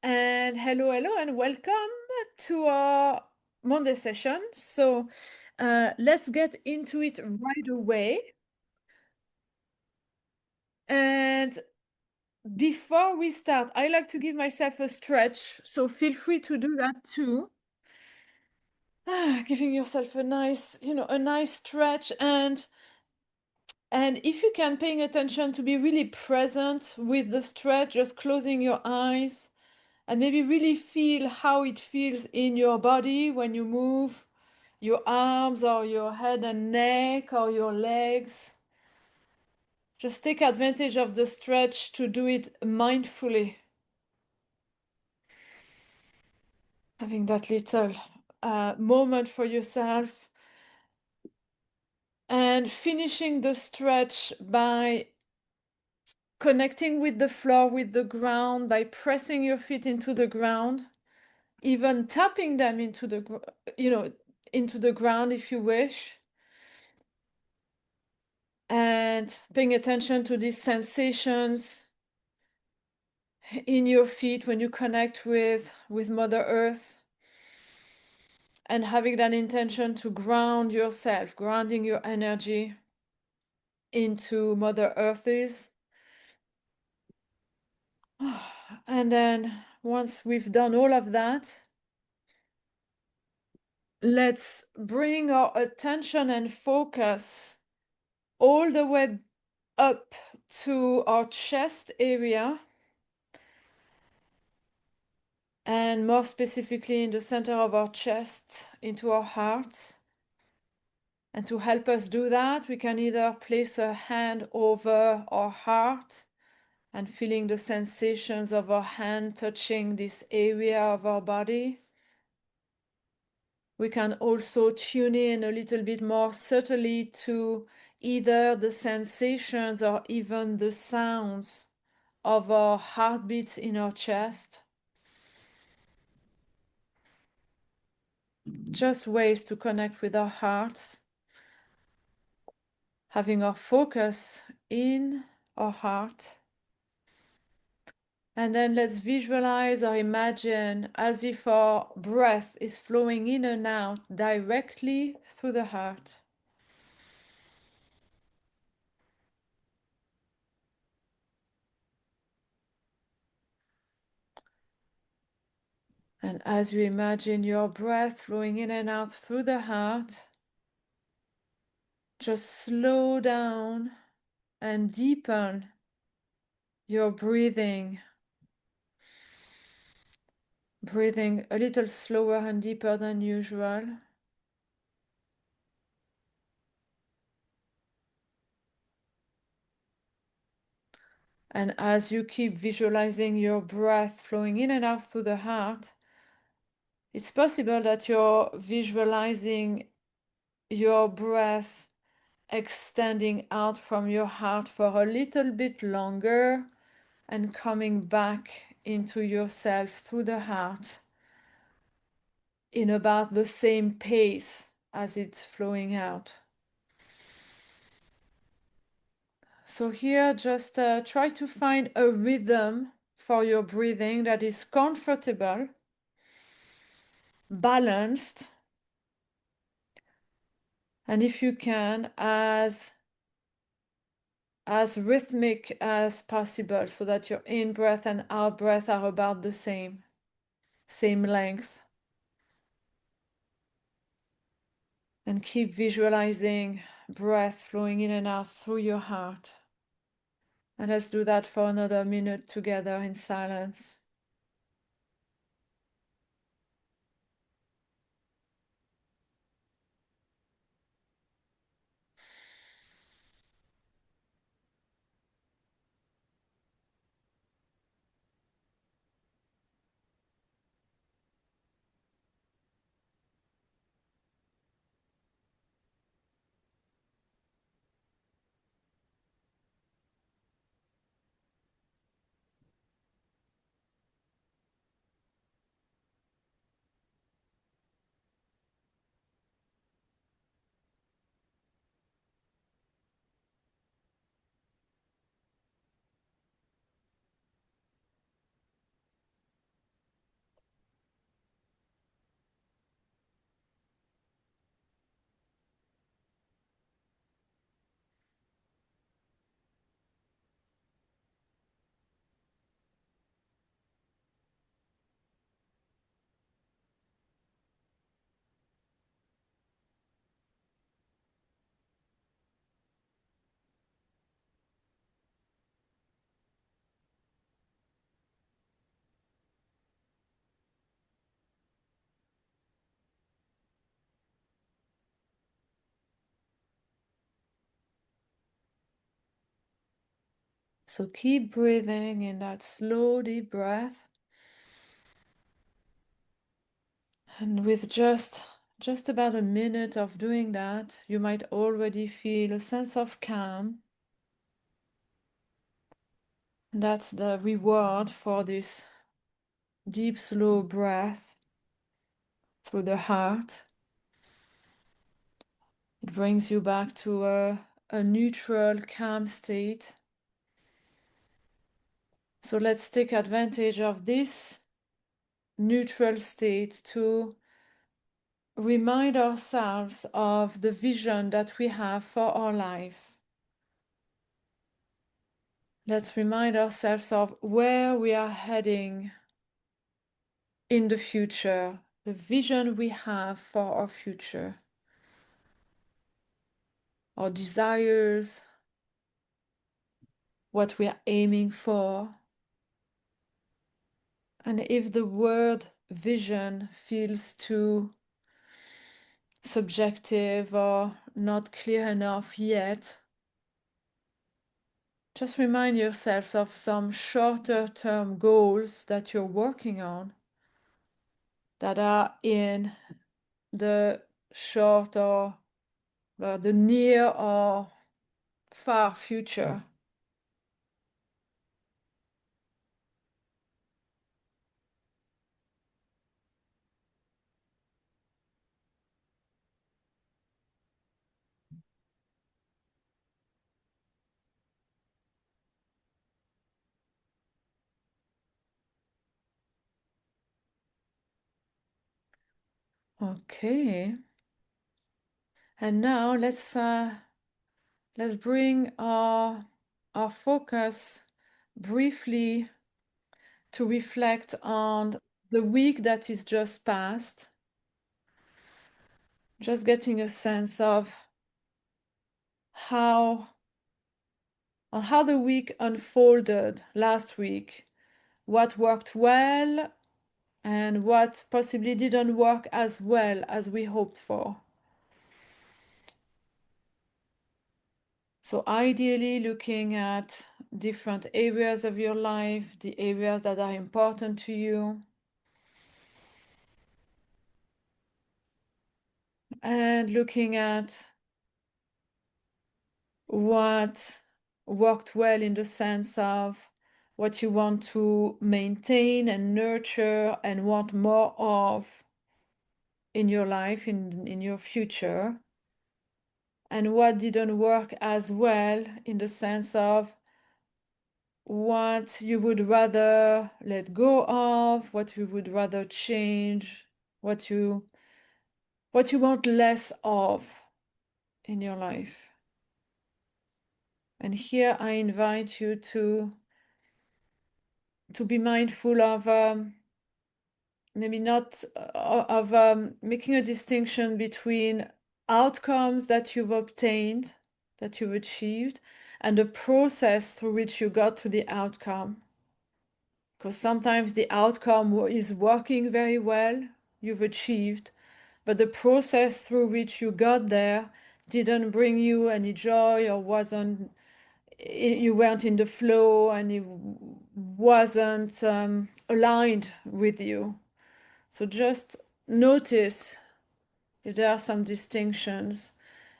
And hello, and welcome to our Monday session. Let's get into it right away. And before we start, I like to give myself a stretch, so feel free to do that too. Giving yourself a nice stretch, and if you can, paying attention to be really present with the stretch, just closing your eyes and maybe really feel how it feels in your body when you move your arms or your head and neck or your legs. Just take advantage of the stretch to do it mindfully. Having that little moment for yourself and finishing the stretch by connecting with the floor, with the ground, by pressing your feet into the ground, even tapping them into into the ground if you wish. And paying attention to these sensations in your feet when you connect with Mother Earth, and having that intention to ground yourself, grounding your energy into Mother Earth. And then once we've done all of that, let's bring our attention and focus all the way up to our chest area, and more specifically in the center of our chest, into our heart. And to help us do that, we can either place a hand over our heart and feeling the sensations of our hand touching this area of our body. We can also tune in a little bit more subtly to either the sensations or even the sounds of our heartbeats in our chest. Just ways to connect with our hearts, having our focus in our heart. And then let's visualize or imagine as if our breath is flowing in and out directly through the heart. And as you imagine your breath flowing in and out through the heart, just slow down and deepen your breathing. Breathing a little slower and deeper than usual. And as you keep visualizing your breath flowing in and out through the heart, it's possible that you're visualizing your breath extending out from your heart for a little bit longer and coming back into yourself through the heart in about the same pace as it's flowing out. So here, just try to find a rhythm for your breathing that is comfortable, balanced, and if you can, as rhythmic as possible, so that your in-breath and out-breath are about the same length. And keep visualizing breath flowing in and out through your heart. And let's do that for another minute together in silence. So keep breathing in that slow, deep breath. And with just about a minute of doing that, you might already feel a sense of calm. And that's the reward for this deep, slow breath through the heart. It brings you back to a neutral, calm state. So let's take advantage of this neutral state to remind ourselves of the vision that we have for our life. Let's remind ourselves of where we are heading in the future, the vision we have for our future, our desires, what we are aiming for. And if the word vision feels too subjective or not clear enough yet, just remind yourselves of some shorter term goals that you're working on that are in the short or the near or far future. Okay. And now let's bring our focus briefly to reflect on the week that is just past. Just getting a sense of how the week unfolded last week, what worked well and what possibly didn't work as well as we hoped for. So ideally looking at different areas of your life, the areas that are important to you, and looking at what worked well in the sense of what you want to maintain and nurture and want more of in your life, in your future, and what didn't work as well in the sense of what you would rather let go of, what you would rather change, what you want less of in your life. And here I invite you to be mindful of maybe not of making a distinction between outcomes that you've obtained, that you've achieved, and the process through which you got to the outcome. Because sometimes the outcome is working very well, you've achieved, but the process through which you got there didn't bring you any joy, or you weren't in the flow, and it wasn't aligned with you. So just notice if there are some distinctions.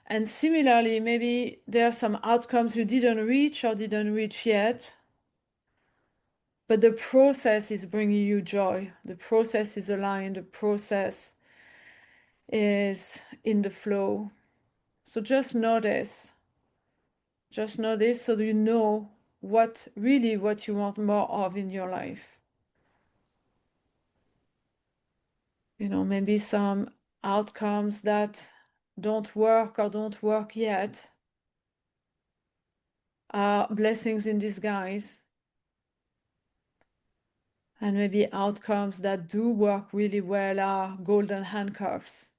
And similarly, maybe there are some outcomes you didn't reach or didn't reach yet, but the process is bringing you joy. The process is aligned. The process is in the flow. So just notice. Just notice so you know what you want more of in your life. Maybe some outcomes that don't work or don't work yet are blessings in disguise. And maybe outcomes that do work really well are golden handcuffs.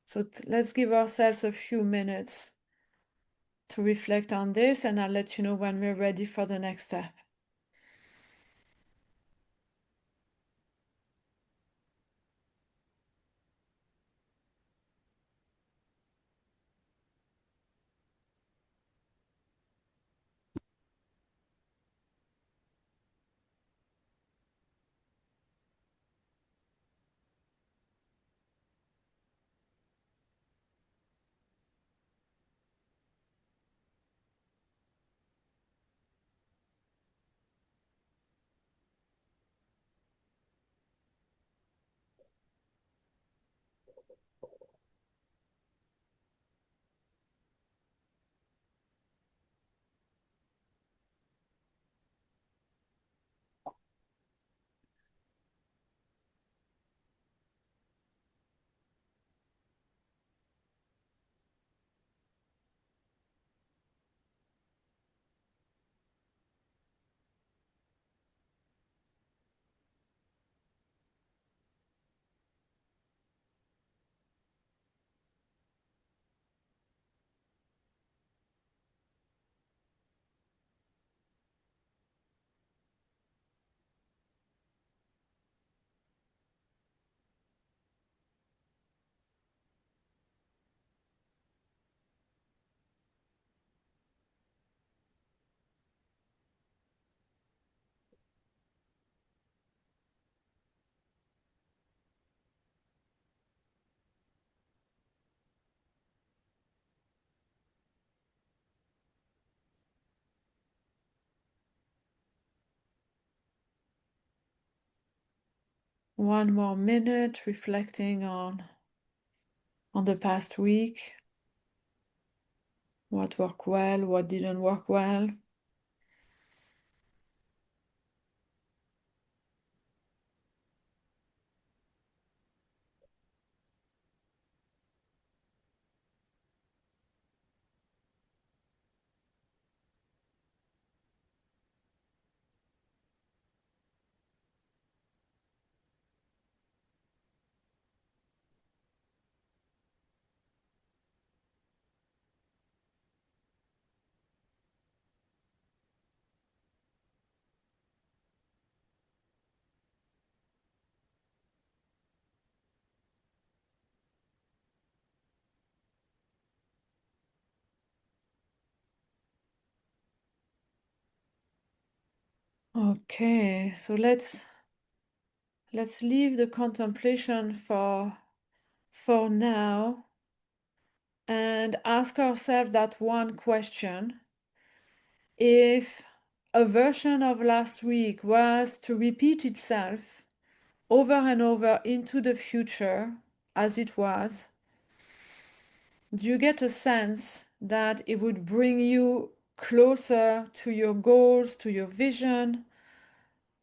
So let's give ourselves a few minutes to reflect on this, and I'll let you know when we're ready for the next step. One more minute reflecting on the past week. What worked well, what didn't work well. Okay, so let's leave the contemplation for now and ask ourselves that one question. If a version of last week was to repeat itself over and over into the future as it was, do you get a sense that it would bring you closer to your goals, to your vision,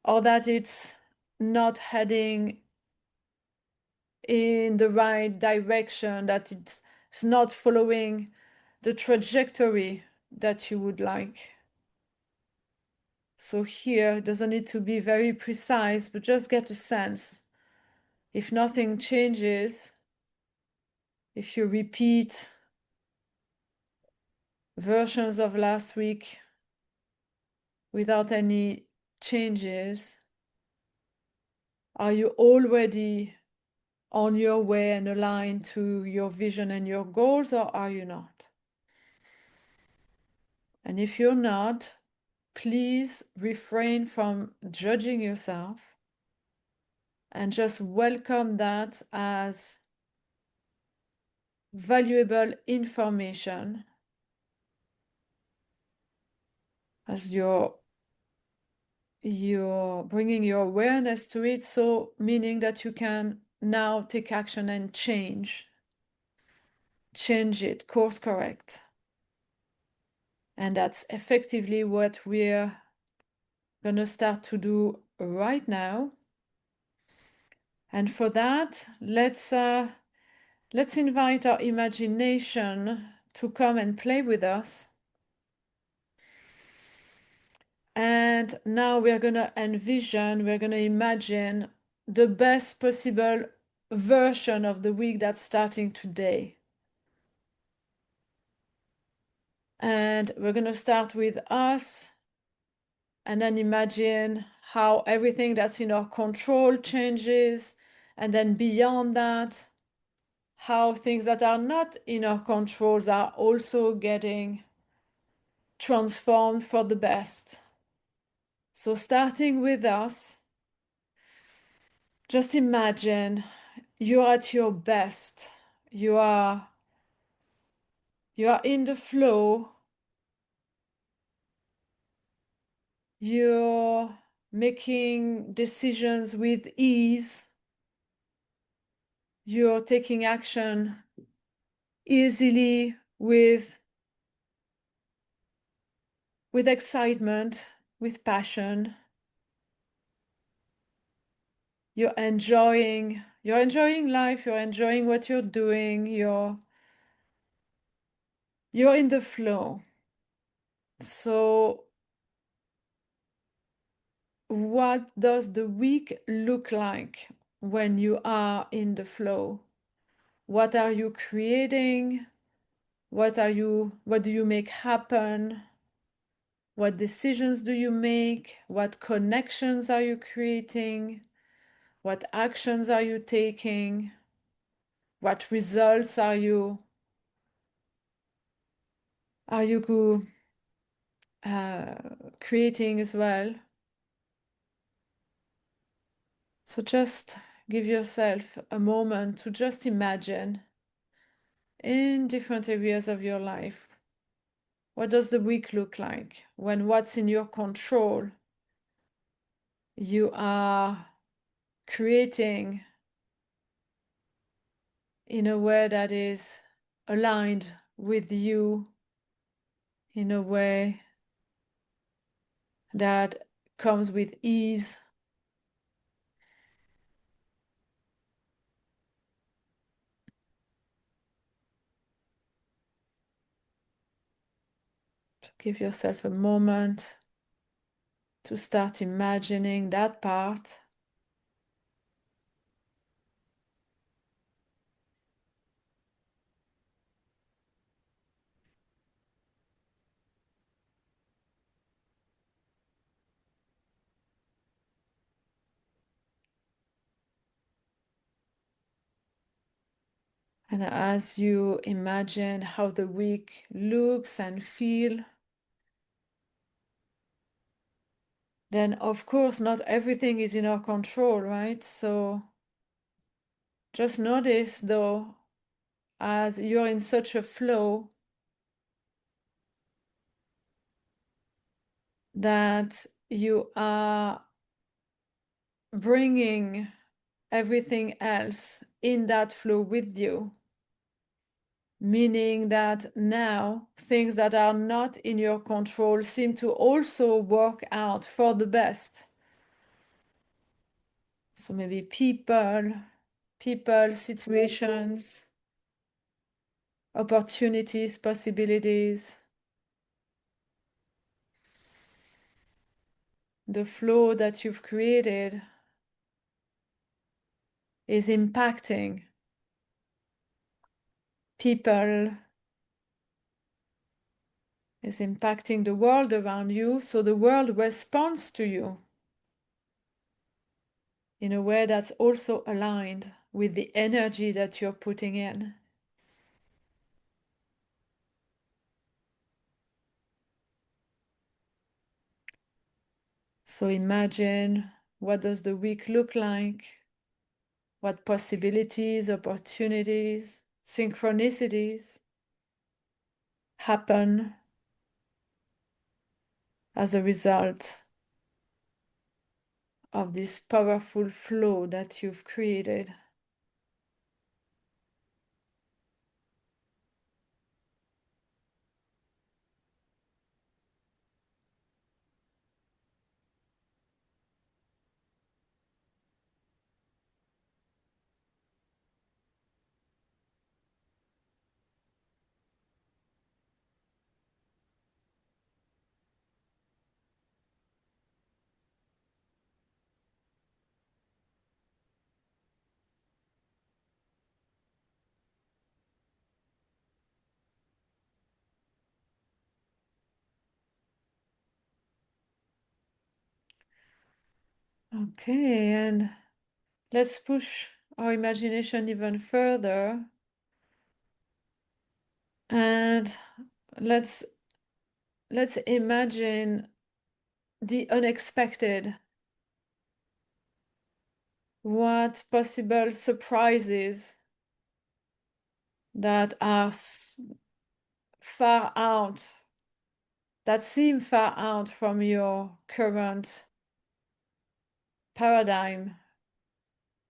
or that it's not heading in the right direction, that it's not following the trajectory that you would like? So here, it doesn't need to be very precise, but just get a sense. If nothing changes, if you repeat versions of last week without any changes, are you already on your way and aligned to your vision and your goals, or are you not? And if you're not, please refrain from judging yourself and just welcome that as valuable information, as you're bringing your awareness to it, so meaning that you can now take action and change it, course correct. And that's effectively what we're gonna start to do right now. And for that, let's invite our imagination to come and play with us. And now we're going to envision, we're going to imagine the best possible version of the week that's starting today. And we're going to start with us and then imagine how everything that's in our control changes. And then beyond that, how things that are not in our controls are also getting transformed for the best. So starting with us, just imagine you're at your best. You are in the flow. You're making decisions with ease. you're taking action easily with excitement, with passion. You're enjoying life, you're enjoying what you're doing, you're in the flow. So what does the week look like when you are in the flow? What are you creating? What do you make happen? What decisions do you make? What connections are you creating? What actions are you taking? What results are you creating as well? So just give yourself a moment to just imagine in different areas of your life. What does the week look like when what's in your control you are creating in a way that is aligned with you, in a way that comes with ease. So give yourself a moment to start imagining that part. And as you imagine how the week looks and feel, then of course not everything is in our control, right? So just notice though, as you're in such a flow, that you are bringing everything else in that flow with you. Meaning that now things that are not in your control seem to also work out for the best. So maybe people, situations, opportunities, possibilities. The flow that you've created is impacting people, is impacting the world around you, so the world responds to you in a way that's also aligned with the energy that you're putting in. So imagine, what does the week look like? What possibilities, opportunities, synchronicities happen as a result of this powerful flow that you've created? Okay, and let's push our imagination even further, and let's imagine the unexpected. What possible surprises that are far out, that seem far out from your current paradigm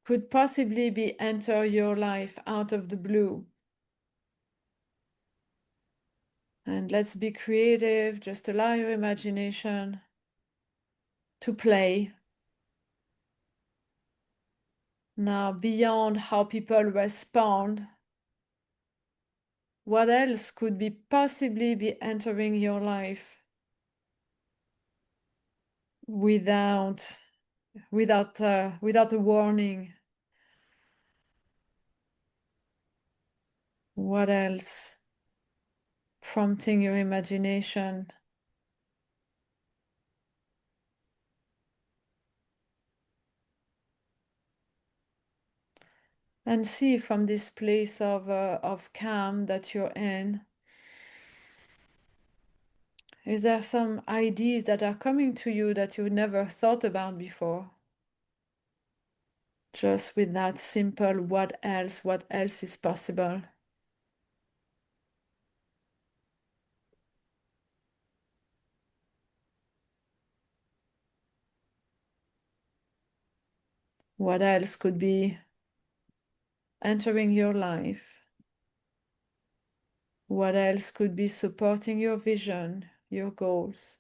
could possibly be enter your life out of the blue. And let's be creative, just allow your imagination to play. Now, beyond how people respond, what else could be possibly be entering your life without a warning? What else prompting your imagination? And see from this place of calm that you're in, is there some ideas that are coming to you that you never thought about before? Just with that simple what else is possible? What else could be entering your life? What else could be supporting your vision, your goals?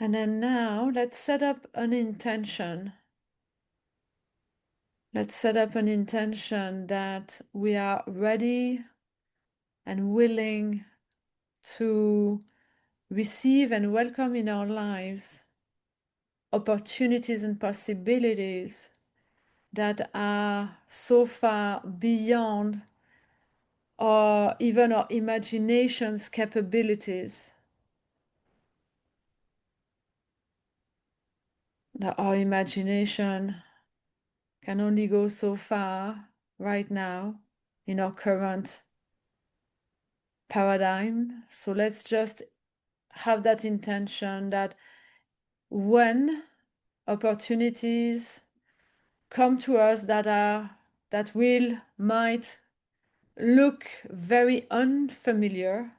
And then now let's set up an intention. Let's set up an intention that we are ready and willing to receive and welcome in our lives opportunities and possibilities that are so far beyond or even our imagination's capabilities. That our imagination can only go so far right now in our current paradigm. So let's just have that intention that when opportunities come to us that might look very unfamiliar,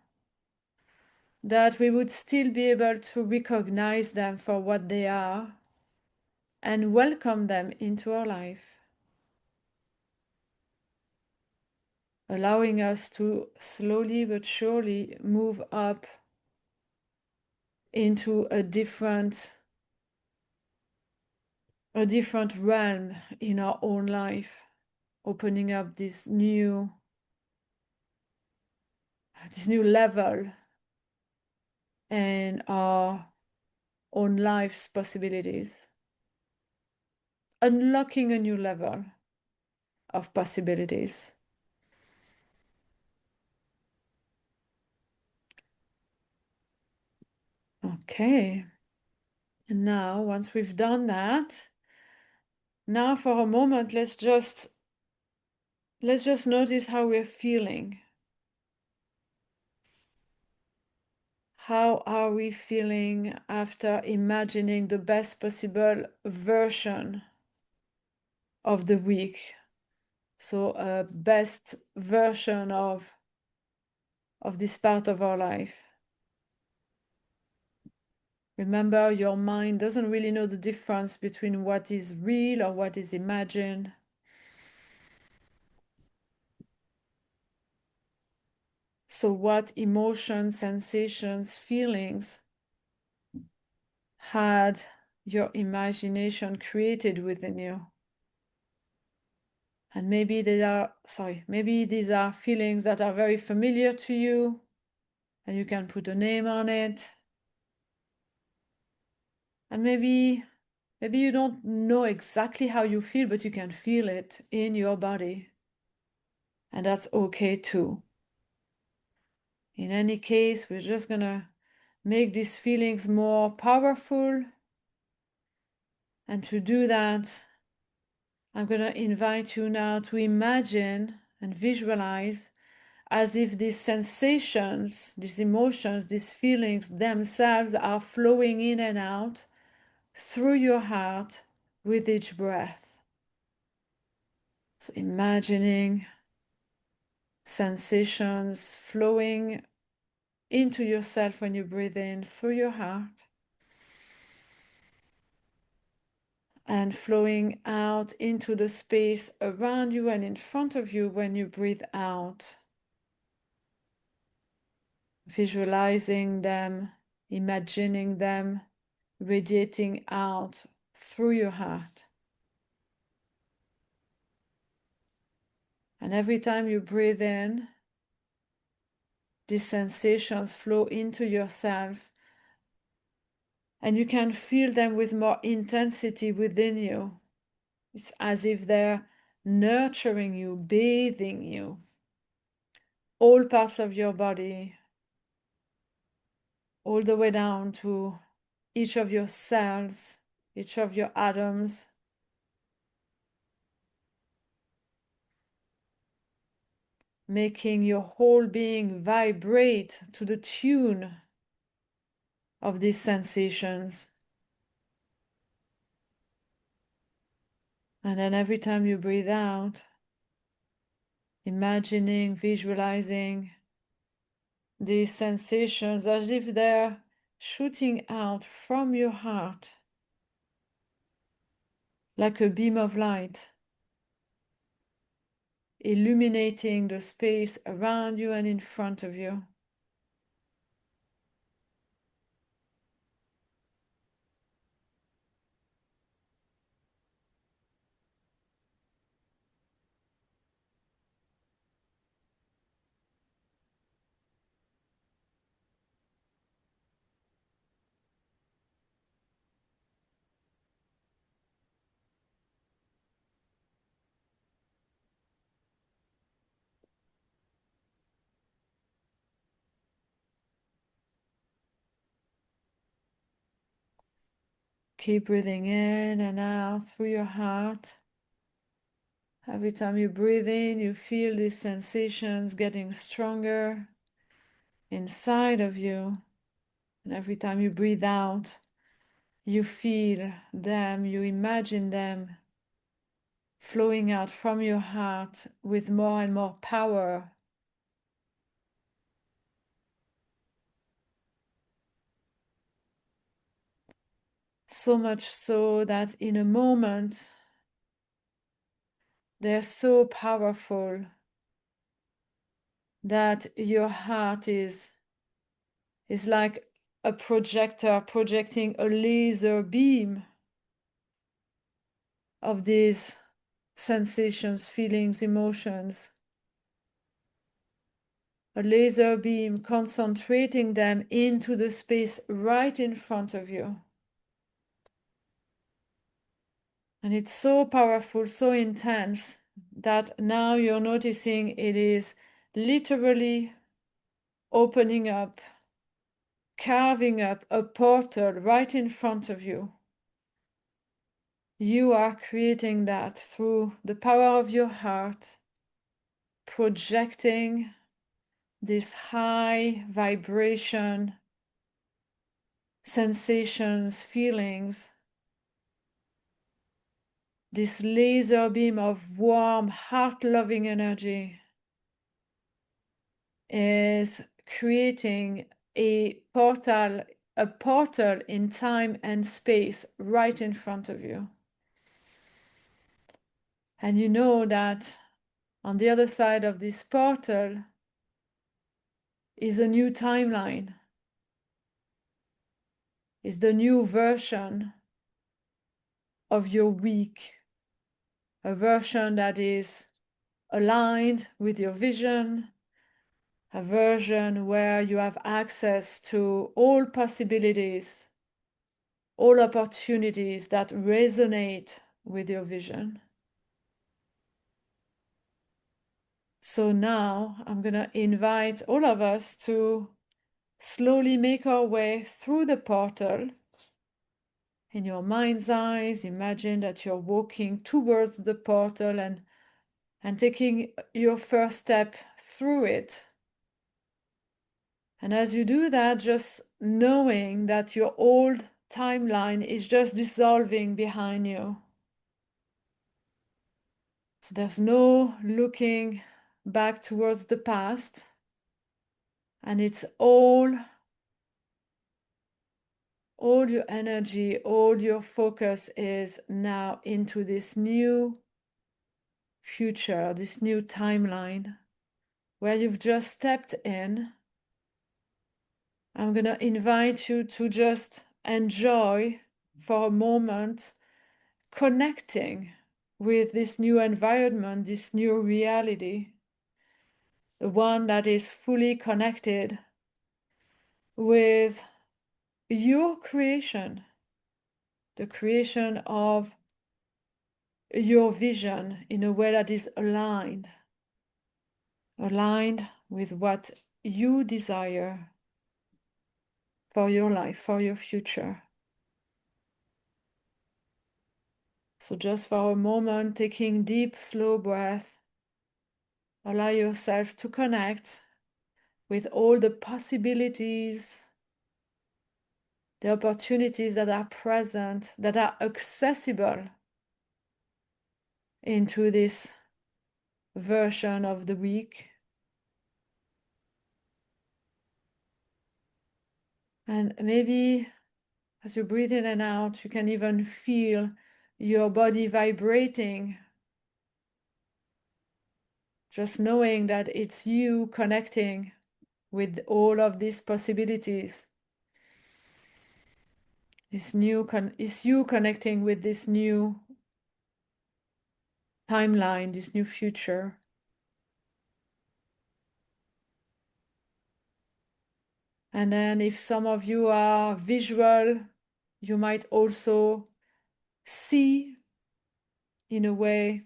that we would still be able to recognize them for what they are and welcome them into our life, allowing us to slowly but surely move up into a different realm in our own life, opening up this new level in our own life's possibilities, unlocking a new level of possibilities. Okay. And now, once we've done that, now for a moment, let's just notice how we're feeling. How are we feeling after imagining the best possible version of the week? So a best version of this part of our life. Remember, your mind doesn't really know the difference between what is real or what is imagined. So what emotions, sensations, feelings had your imagination created within you? And maybe maybe these are feelings that are very familiar to you, and you can put a name on it. And maybe you don't know exactly how you feel, but you can feel it in your body. And that's okay too. In any case, we're just gonna make these feelings more powerful. And to do that, I'm gonna invite you now to imagine and visualize as if these sensations, these emotions, these feelings themselves are flowing in and out through your heart with each breath. So imagining sensations flowing into yourself when you breathe in through your heart and flowing out into the space around you and in front of you when you breathe out. Visualizing them, imagining them radiating out through your heart. And every time you breathe in, these sensations flow into yourself, and you can feel them with more intensity within you. It's as if they're nurturing you, bathing you, all parts of your body, all the way down to each of your cells, each of your atoms, making your whole being vibrate to the tune of these sensations. And then every time you breathe out, imagining, visualizing these sensations as if they're shooting out from your heart like a beam of light, illuminating the space around you and in front of you. Keep breathing in and out through your heart. Every time you breathe in, you feel these sensations getting stronger inside of you. And every time you breathe out, you feel them, you imagine them flowing out from your heart with more and more power. So much so that in a moment, they're so powerful that your heart is like a projector projecting a laser beam of these sensations, feelings, emotions. A laser beam concentrating them into the space right in front of you. And it's so powerful, so intense, that now you're noticing it is literally opening up, carving up a portal right in front of you. You are creating that through the power of your heart, projecting this high vibration, sensations, feelings, this laser beam of warm, heart-loving energy is creating a portal in time and space right in front of you. And you know that on the other side of this portal is a new timeline, is the new version of your week, a version that is aligned with your vision, a version where you have access to all possibilities, all opportunities that resonate with your vision. So now I'm going to invite all of us to slowly make our way through the portal. In your mind's eyes, imagine that you're walking towards the portal and and taking your first step through it. And as you do that, just knowing that your old timeline is just dissolving behind you. So there's no looking back towards the past, and it's all your energy, all your focus is now into this new future, this new timeline where you've just stepped in. I'm going to invite you to just enjoy for a moment connecting with this new environment, this new reality, the one that is fully connected with your creation, the creation of your vision in a way that is aligned with what you desire for your life, for your future. So just for a moment, taking deep, slow breath, allow yourself to connect with all the possibilities, the opportunities that are present, that are accessible into this version of the week. And maybe as you breathe in and out, you can even feel your body vibrating, just knowing that it's you connecting with all of these possibilities. It's you connecting with this new timeline, this new future. And then if some of you are visual, you might also see in a way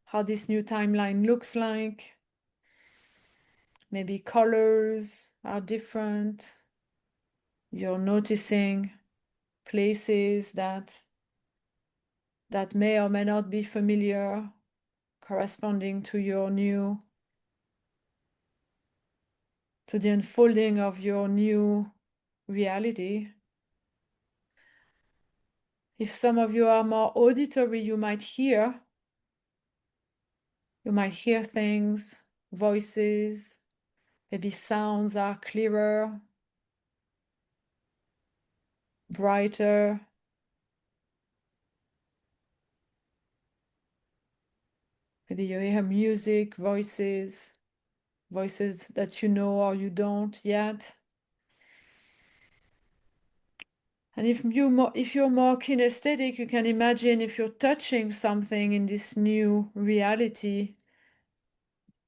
how this new timeline looks like. Maybe colors are different. You're noticing places that may or may not be familiar, corresponding to the unfolding of your new reality. If some of you are more auditory, you might hear things, voices, maybe sounds are clearer, brighter. Maybe you hear music, voices that you know or you don't yet. And if you're more kinesthetic, you can imagine if you're touching something in this new reality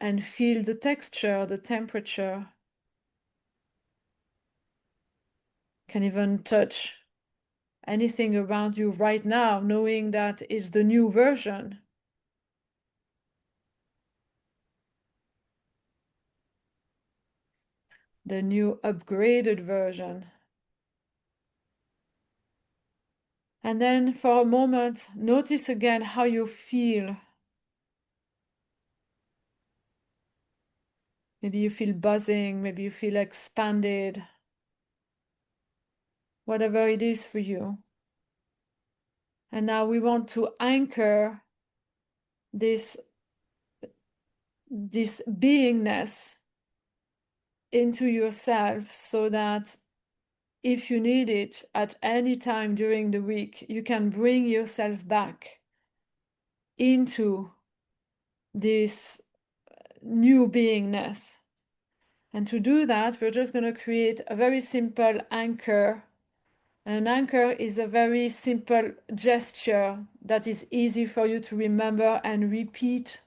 and feel the texture, the temperature. You can even touch anything around you right now, knowing that it's the new version. The new upgraded version. And then for a moment, notice again how you feel. Maybe you feel buzzing, maybe you feel expanded. Whatever it is for you. And now we want to anchor this beingness into yourself so that if you need it at any time during the week, you can bring yourself back into this new beingness. And to do that, we're just going to create a very simple anchor. An anchor is a very simple gesture that is easy for you to remember and repeat.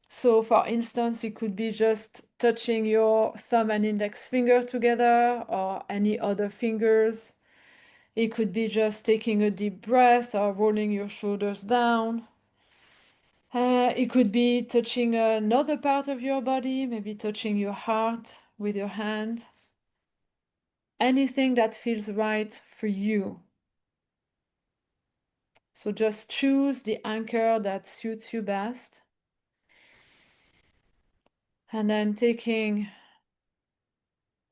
So for instance, it could be just touching your thumb and index finger together or any other fingers. It could be just taking a deep breath or rolling your shoulders down. It could be touching another part of your body, maybe touching your heart with your hand. Anything that feels right for you. So just choose the anchor that suits you best. And then taking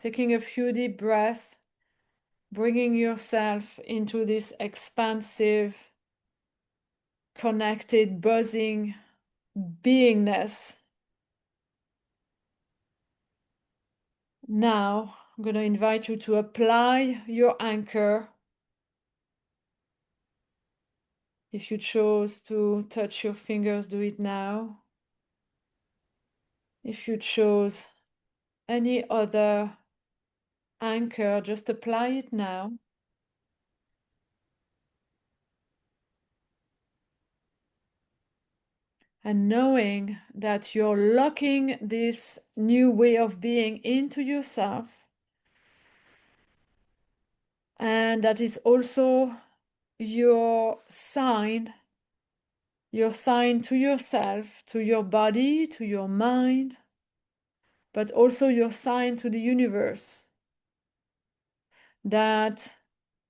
a few deep breaths, bringing yourself into this expansive, connected, buzzing beingness. Now, I'm going to invite you to apply your anchor. If you chose to touch your fingers, do it now. If you chose any other anchor, just apply it now. And knowing that you're locking this new way of being into yourself, and that is also your sign to yourself, to your body, to your mind, but also your sign to the universe that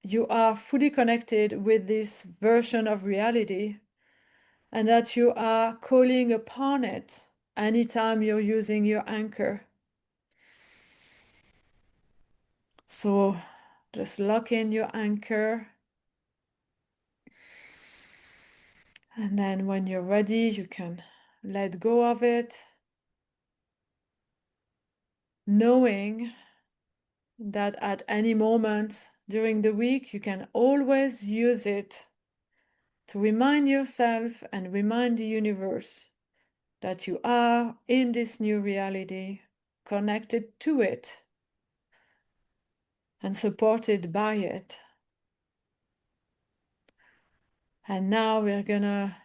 you are fully connected with this version of reality and that you are calling upon it anytime you're using your anchor. So just lock in your anchor. And then when you're ready, you can let go of it, knowing that at any moment during the week, you can always use it to remind yourself and remind the universe that you are in this new reality, connected to it, and supported by it. And now we're gonna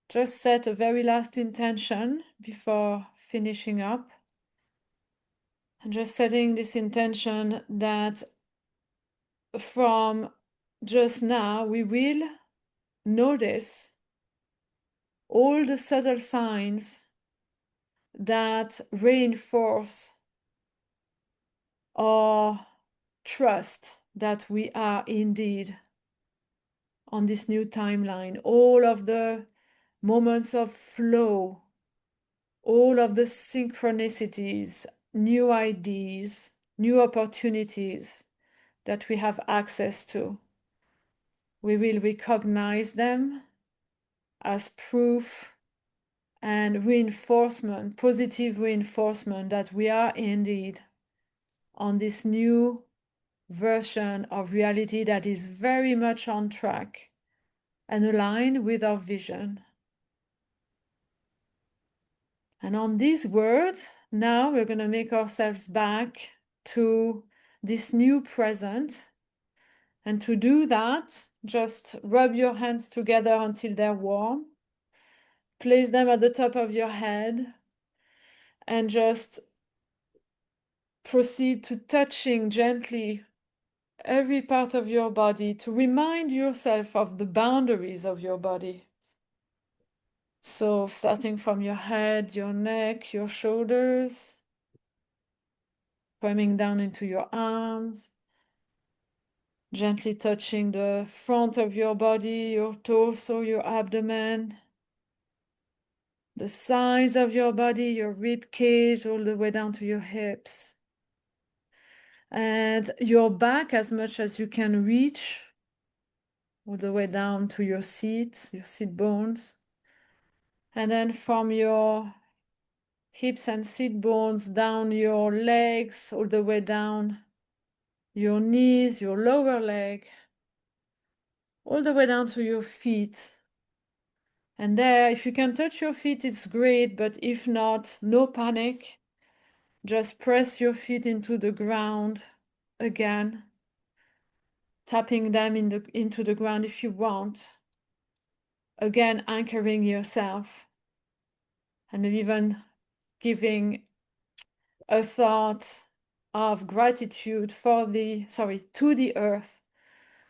just set a very last intention before finishing up. And just setting this intention that from just now we will notice all the subtle signs that reinforce our trust that we are indeed on this new timeline. All of the moments of flow, all of the synchronicities, new ideas, new opportunities that we have access to. We will recognize them as proof and reinforcement, positive reinforcement that we are indeed on this new version of reality that is very much on track and aligned with our vision. And on these words, now we're going to make ourselves back to this new present. And to do that, just rub your hands together until they're warm. Place them at the top of your head and just proceed to touching gently every part of your body to remind yourself of the boundaries of your body. So starting from your head, your neck, your shoulders, coming down into your arms, gently touching the front of your body, your torso, your abdomen, the sides of your body, your rib cage, all the way down to your hips. And your back as much as you can reach, all the way down to your seat bones. And then from your hips and seat bones down your legs, all the way down your knees, your lower leg, all the way down to your feet. And there, if you can touch your feet, it's great, but if not, no panic. Just press your feet into the ground again, tapping them into the ground if you want. Again, anchoring yourself, and maybe even giving a thought of gratitude to the earth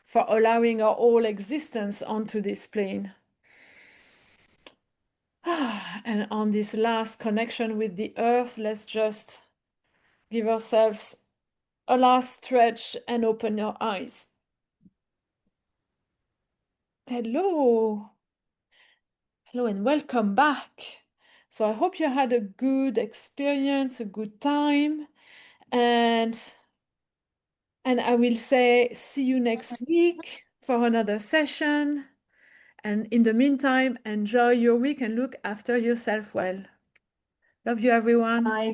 for allowing our whole existence onto this plane. And on this last connection with the earth, let's just give ourselves a last stretch and open your eyes. Hello. Hello and welcome back. So I hope you had a good experience, a good time, and I will say see you next week for another session. And in the meantime, enjoy your week and look after yourself well. Love you, everyone. Bye.